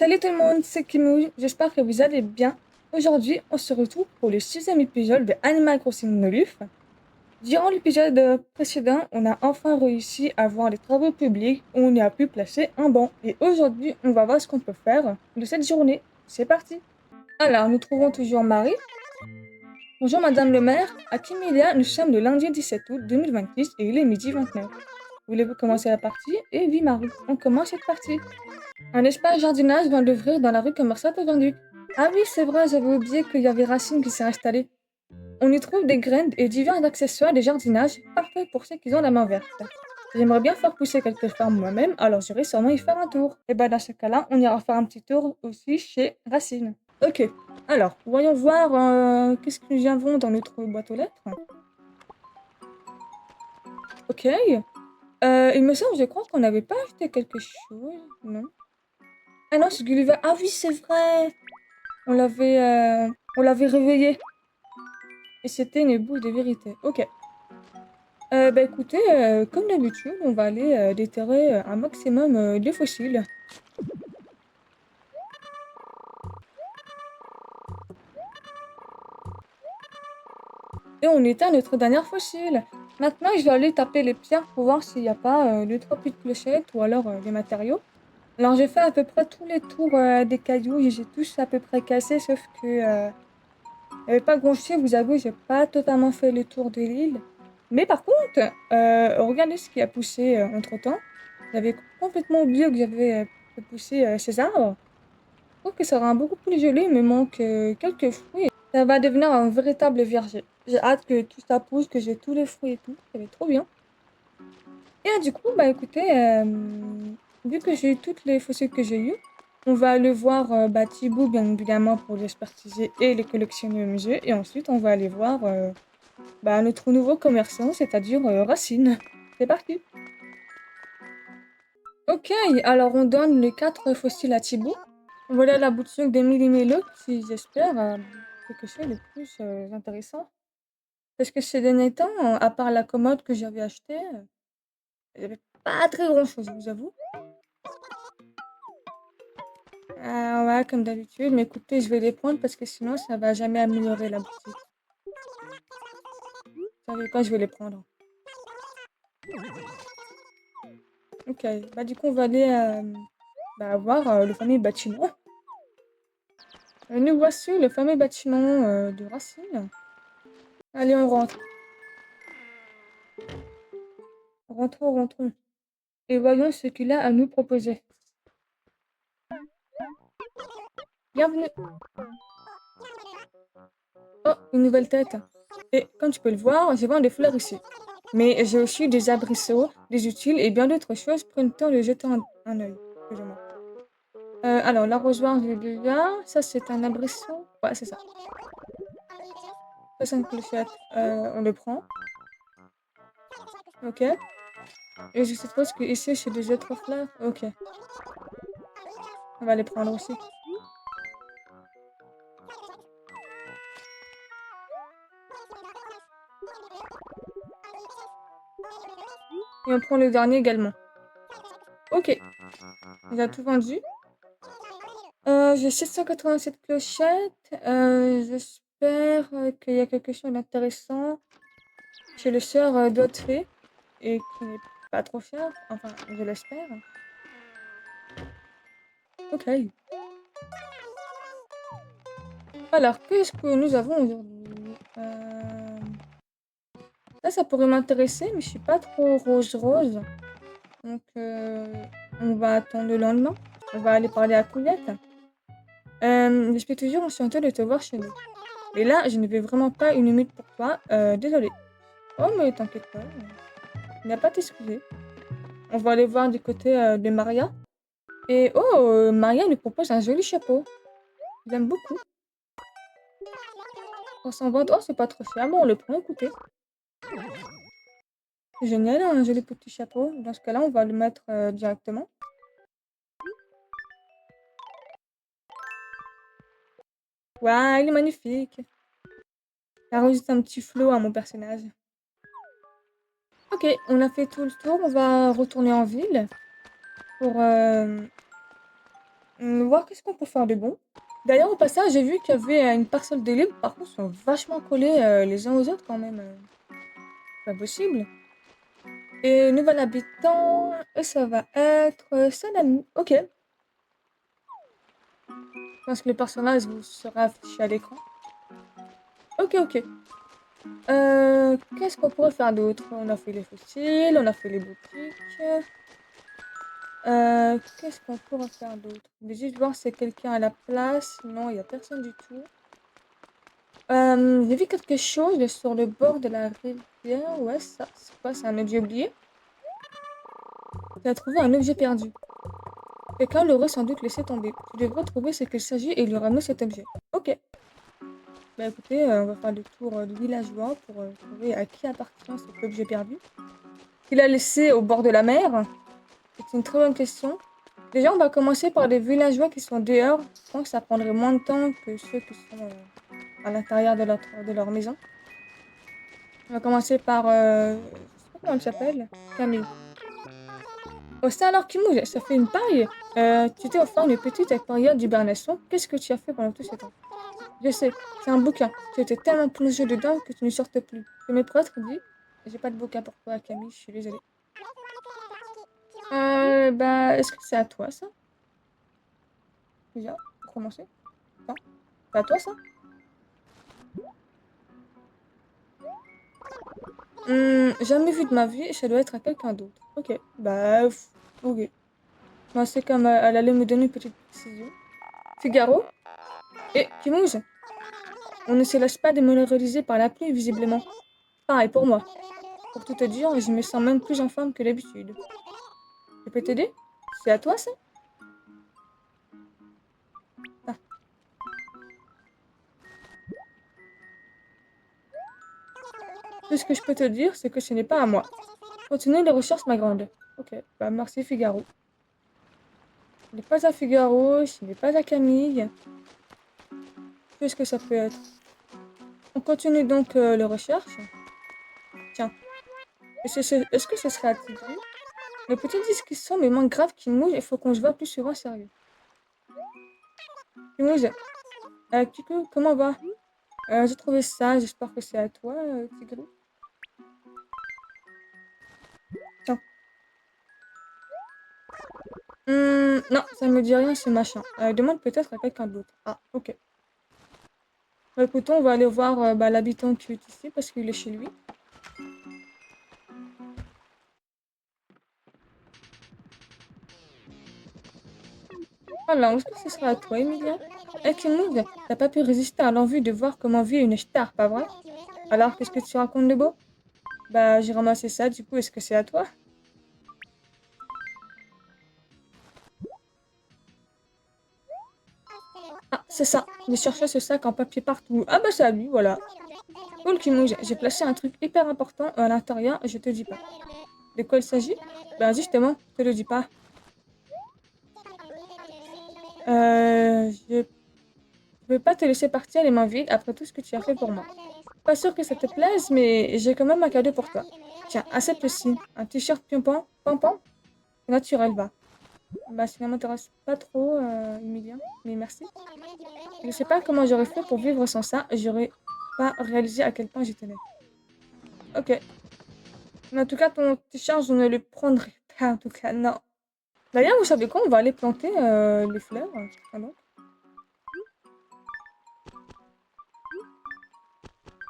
Salut tout le monde, c'est Kimou, j'espère que vous allez bien. Aujourd'hui, on se retrouve pour le 6e épisode de Animal Crossing No Leaf. Durant l'épisode précédent, on a enfin réussi à voir les travaux publics où on y a pu placer un banc. Et aujourd'hui, on va voir ce qu'on peut faire de cette journée. C'est parti. Alors, nous trouvons toujours Marie. Bonjour Madame le maire, à Kimilia, nous sommes le lundi 17 août 2026 et il est midi 29. Voulez-vous commencer la partie? Et oui Marie, on commence cette partie. Un espace jardinage vient d'ouvrir dans la rue commerçante aujourd'hui. Ah oui, c'est vrai, j'avais oublié qu'il y avait Racine qui s'est installée. On y trouve des graines et divers accessoires de jardinage, parfaits pour ceux qui ont la main verte. J'aimerais bien faire pousser quelques fleurs moi-même, alors j'irai sûrement y faire un tour. Et bah dans ce cas-là, on ira faire un petit tour aussi chez Racine. Ok, alors, voyons voir qu'est-ce que nous avons dans notre boîte aux lettres. Ok, il me semble, je crois qu'on n'avait pas acheté quelque chose, non? Ah non, c'est Gulliver. Ah oui, c'est vrai. On l'avait réveillé. Et c'était une boule de vérité. Ok. Bah écoutez, comme d'habitude, on va aller déterrer un maximum de fossiles. Et on éteint notre dernière fossile. Maintenant, je vais aller taper les pierres pour voir s'il n'y a pas deux, trois petites clochettes ou alors des matériaux. Alors j'ai fait à peu près tous les tours des cailloux et j'ai tous à peu près cassé, sauf que il n'y avait pas grand-chose, vous avouez, j'ai pas totalement fait le tour de l'île. Mais par contre, regardez ce qui a poussé entre-temps. J'avais complètement oublié que j'avais fait pousser ces arbres. Je trouve que ça rend beaucoup plus joli, il me manque quelques fruits. Ça va devenir un véritable verger. J'ai hâte que tout ça pousse, que j'ai tous les fruits et tout. Ça va être trop bien. Et du coup, bah écoutez, vu que j'ai eu toutes les fossiles que j'ai eues, on va aller voir Thibou, bien évidemment, pour l'expertiser et les collectionner au musée. Et ensuite, on va aller voir notre nouveau commerçant, c'est-à-dire Racine. C'est parti. Ok, alors on donne les 4 fossiles à Thibou. Voilà la boutique d'Emily Mello, qui j'espère quelque chose de plus intéressant. Parce que ces derniers temps, à part la commode que j'avais achetée, il n'y avait pas très grand-chose, je vous avoue. Ah ouais, comme d'habitude, mais écoutez, je vais les prendre parce que sinon ça va jamais améliorer la boutique. Vous savez quoi, je vais les prendre. Ok, bah du coup on va aller voir le fameux bâtiment. Nous voici le fameux bâtiment de Racine. Allez, on rentre. Rentrons, rentrons. Et voyons ce qu'il a à nous proposer. Bienvenue. Oh, une nouvelle tête. Et comme tu peux le voir, je vends des fleurs ici. Mais j'ai aussi des abrisseaux, des utiles et bien d'autres choses. Prends le temps de jeter un œil. Excusez-moi. Alors, l'arrosoir, je l'ai là. Ça, c'est un abrisseau. Ouais, c'est ça. Ça, c'est une clochette. On le prend. Ok. Et je suppose que ici, c'est des autres fleurs. Ok. On va les prendre aussi. Et on prend le dernier également. Ok. On a tout vendu. J'ai 787 clochettes. J'espère qu'il y a quelque chose d'intéressant chez le sœur d'Otfé et qui n'est pas trop cher. Enfin, je l'espère. Ok. Alors, qu'est-ce que nous avons aujourd'hui? Ça pourrait m'intéresser, mais je suis pas trop rose-rose. Donc, on va attendre le lendemain. On va aller parler à Coulette. Je suis toujours enchantée de te voir chez nous. Mais là, je ne vais vraiment pas une minute pour toi. Désolée. Oh, mais t'inquiète pas. Il n'y a pas à t'excuser. On va aller voir du côté de Maria. Et oh, Maria nous propose un joli chapeau. J'aime beaucoup. 320. Oh, c'est pas trop cher. Bon, on le prend, écoutez. C'est génial, un joli petit chapeau. Dans ce cas-là, on va le mettre directement. Waouh, il est magnifique. Ça rajoute un petit flow à mon personnage. Ok, on a fait tout le tour. On va retourner en ville pour Voir qu'est-ce qu'on peut faire de bon. D'ailleurs, au passage, j'ai vu qu'il y avait une parcelle de libre. Par contre, ils sont vachement collés les uns aux autres quand même. Pas possible. Et nouvel habitant, ça va être Sanami. Ok. Je pense que le personnage vous sera affiché à l'écran. Ok, ok. Qu'est-ce qu'on pourrait faire d'autre? On a fait les fossiles, on a fait les boutiques. Qu'est-ce qu'on pourrait faire d'autre? Je vais juste voir si quelqu'un à la place. Non, il n'y a personne du tout. J'ai vu quelque chose sur le bord de la rivière. Ouais, ça, c'est quoi? C'est un objet oublié? Tu as trouvé un objet perdu. Quelqu'un l'aurait sans doute laissé tomber. Tu devrais trouver ce qu'il s'agit et lui ramener cet objet. Ok. Bah écoutez, on va faire le tour du villageois pour trouver à qui appartient cet objet perdu. Qu'il a laissé au bord de la mer? C'est une très bonne question. Déjà, on va commencer par les villageois qui sont dehors. Je pense que ça prendrait moins de temps que ceux qui sont à l'intérieur de leur maison. On va commencer par... je sais pas comment elle s'appelle. Camille. Oh, ça alors, Kimou, ça fait une paille. Tu t'es offert une petite période d'hibernation. Qu'est-ce que tu as fait pendant tout ce temps? Je sais, c'est un bouquin. Tu étais tellement plongé dedans que tu ne sortais plus. Que mes prêtres dit. J'ai pas de bouquin pour toi, Camille, je suis désolée. Bah, est-ce que c'est à toi, ça? Déjà, pour commencer? Non? C'est à toi, ça? Jamais vu de ma vie, ça doit être à quelqu'un d'autre. Ok, bah, ok. Moi, c'est comme elle allait me donner une petite précision. Figaro? Et Kimouze? On ne se laisse pas démoraliser par la pluie, visiblement. Pareil pour moi. Pour tout te dire, je me sens même plus en forme que d'habitude. Je peux t'aider? C'est à toi, ça? Ah. Tout ce que je peux te dire, c'est que ce n'est pas à moi. Continue les recherches, ma grande. Ok, bah merci, Figaro. Ce n'est pas à Figaro, ce n'est pas à Camille. Qu'est-ce que ça peut être? On continue donc les recherches. Tiens, est-ce que ce serait à Tigre? Les petites discussions mais moins graves qui mouillent, il faut qu'on se voit plus souvent sérieux. Timouze, Kikou, comment va? J'ai trouvé ça, j'espère que c'est à toi, Tigrou. Tiens. Non, ça me dit rien, ce machin. Demande peut-être à quelqu'un d'autre. Ah, ok. Bah, écoutons, on va aller voir l'habitant qui est ici parce qu'il est chez lui. Alors, est-ce que ce sera à toi, Emilia? Timouze, t'as pas pu résister à l'envie de voir comment vit une star, pas vrai? Alors, qu'est-ce que tu racontes de beau? Bah, j'ai ramassé ça, du coup, est-ce que c'est à toi? Ah, c'est ça. J'ai cherché ce sac en papier partout. Ah bah c'est à lui, voilà. Cool, Kimou, j'ai placé un truc hyper important à l'intérieur et je te dis pas. De quoi il s'agit? Ben justement, je te le dis pas. Je vais pas te laisser partir les mains vides après tout ce que tu as fait pour moi. Pas sûr que ça te plaise, mais j'ai quand même un cadeau pour toi. Tiens, accepte-ci. Un t-shirt pimpon, pimpon, naturel, va. Bah, ça ne m'intéresse pas trop, Emilien, mais merci. Je sais pas comment j'aurais fait pour vivre sans ça, j'aurais pas réalisé à quel point j'étais tenais. Ok. Mais en tout cas, ton t-shirt, je ne le prendrai pas, en tout cas, non. D'ailleurs, vous savez quoi? On va aller planter les fleurs. Ah non.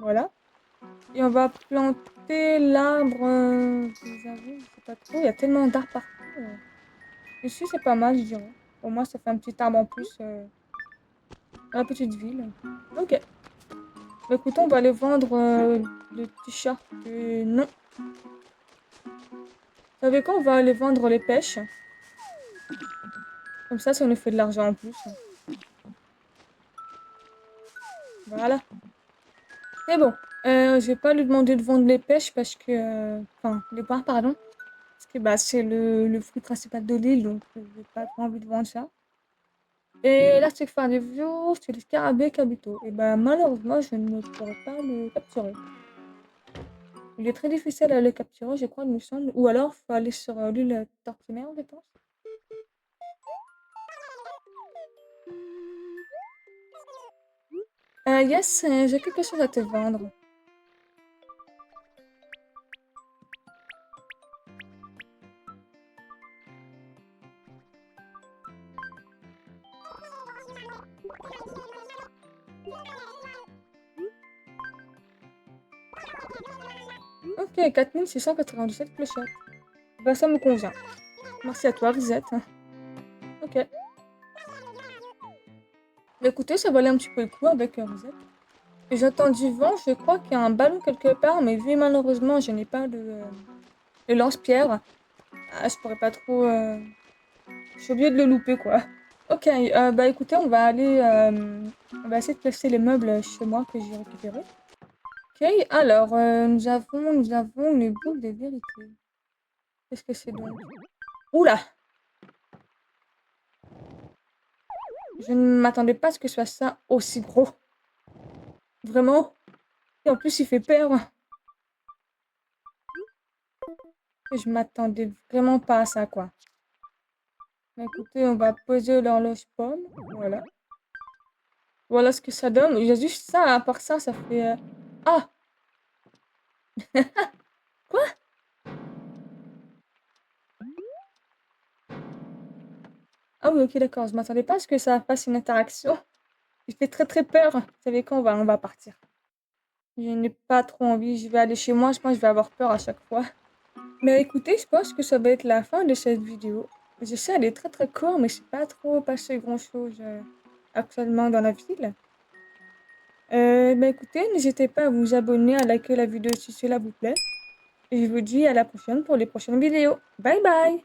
Voilà. Et on va planter l'arbre des avril, je sais pas trop. Il y a tellement d'arbres partout. Ici, c'est pas mal, je dirais. Au moins, ça fait un petit arbre en plus dans la petite ville. Ok. Bah, écoute, on va aller vendre le t-shirt. Non. Vous savez quoi? On va aller vendre les pêches. Comme ça nous fait de l'argent en plus. Voilà. C'est bon. Je vais pas lui demander de vendre les pêches parce que... Enfin, les poires, pardon. Parce que bah, c'est le fruit principal de l'île, donc j'ai pas trop envie de vendre ça. Et là, c'est faire des vidéos, c'est les scarabées capitaux. Et bah, malheureusement, je ne pourrai pas le capturer. Il est très difficile à le capturer, je crois, il me semble. Ou alors, il faut aller sur l'île Tortimer, je pense. Yes, j'ai quelque chose à te vendre. Ok, 4697 clochettes. Bah, ça me convient. Merci à toi, Risette. Ok. Bah, écoutez, ça valait un petit peu le coup avec Risette. Et j'entends du vent, je crois qu'il y a un ballon quelque part, mais vu malheureusement, je n'ai pas de lance-pierre. Ah, je pourrais pas trop. Je suis obligée de le louper, quoi. Ok, bah écoutez, on va essayer de placer les meubles chez moi que j'ai récupérés. Ok, alors, nous avons une boule de vérité. Qu'est-ce que c'est donc? Oula! Je ne m'attendais pas à ce que ce soit ça aussi gros. Vraiment. Et en plus, il fait peur. Et je m'attendais vraiment pas à ça, quoi. Bah, écoutez, on va poser l'horloge pomme. Voilà. Voilà ce que ça donne. Il y a juste ça, à part ça, ça fait... Ah! Quoi? Ah oui, ok, d'accord. Je m'attendais pas à ce que ça fasse une interaction. Il fait très très peur. Vous savez quoi, on va partir. Je n'ai pas trop envie. Je vais aller chez moi. Je pense que je vais avoir peur à chaque fois. Mais écoutez, je pense que ça va être la fin de cette vidéo. Je sais, elle est très très courte, mais c'est pas trop passé grand-chose actuellement dans la ville. Bah écoutez, n'hésitez pas à vous abonner, à liker la vidéo si cela vous plaît. Et je vous dis à la prochaine pour les prochaines vidéos. Bye bye!